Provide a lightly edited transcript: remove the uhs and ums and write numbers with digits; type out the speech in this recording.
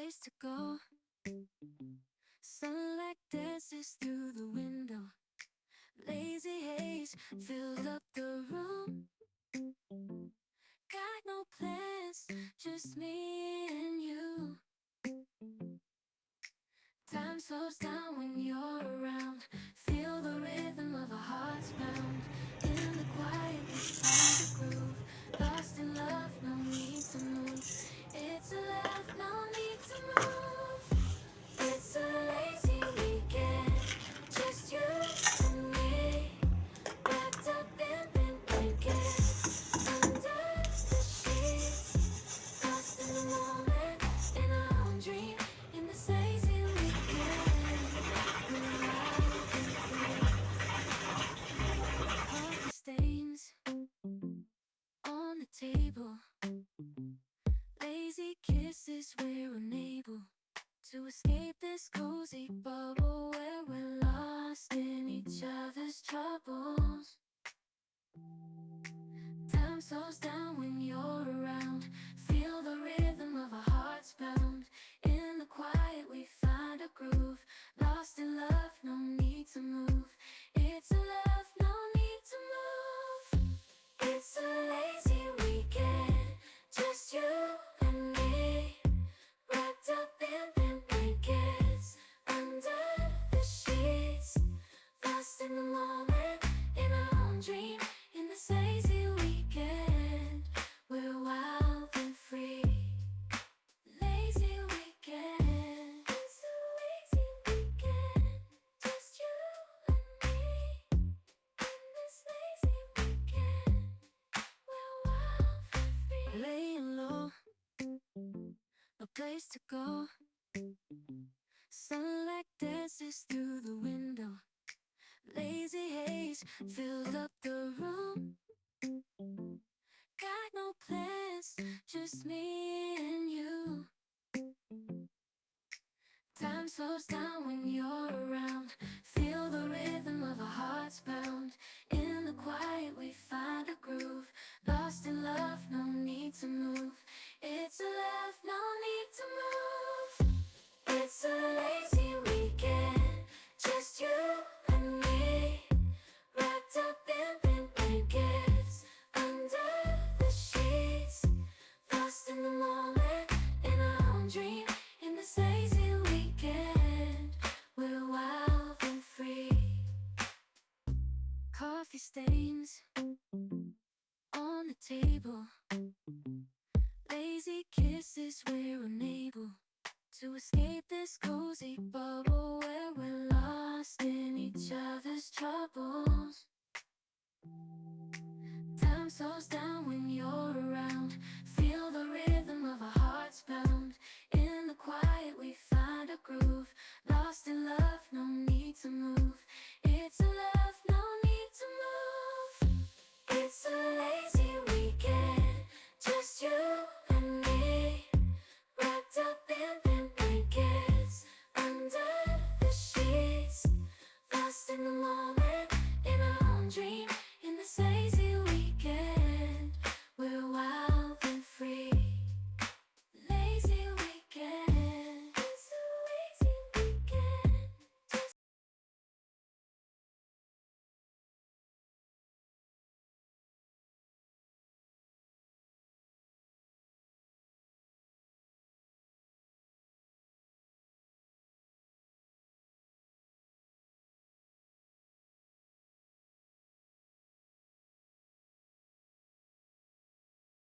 place to go. Sunlight dances through the window. Lazy haze filled up the room. Got no plans, just me and you. Time slows down when you're around. Feel the rhythm of a heart's pound. In the quiet we find a groove. Lost in love, no need to move. It's a love, no need to move. It's a lazy weekend, just you and me. Wrapped up in pink blankets, under the sheets. Lost in the moment, in our own dream. In this lazy weekend, we're wild and free. Coffee stains on the table. Lazy kisses, we're unable to escape this cozy bubble where we're lost in each other's troubles. Time slows down when you're around. Feel the rhythm of our hearts pound. In the quiet we find a groove. Lost in love, no need to move. It's a love, no need to move. It's a lazy weekend, just you and me. Wrapped up in pink blankets, under the sheets. Lost in the moment, in our own dream. In this lazy weekend, we're wild and free. Lazy weekend, it's a lazy weekend, just you and me. In this lazy weekend, we're wild and free. Laying low, no place to go. Sunlight dances through the window. Lazy haze filled up the room. Got no plans, just me and you. Time slows down when you're around. Feel the rhythm of our hearts pound. In the quiet we find a groove. Lost in love, no need to move. It's a love, no need to move. It's a lazy weekend, just you and me. Wrapped up in pink blankets, under the sheets. Lost in the moment, in our own dream. In this lazy weekend, we're wild and free. Coffee stains on the table. Lazy kisses, we're unable to escape this cozy bubble where we're lost in each other's troubles. Time slows down when you're around.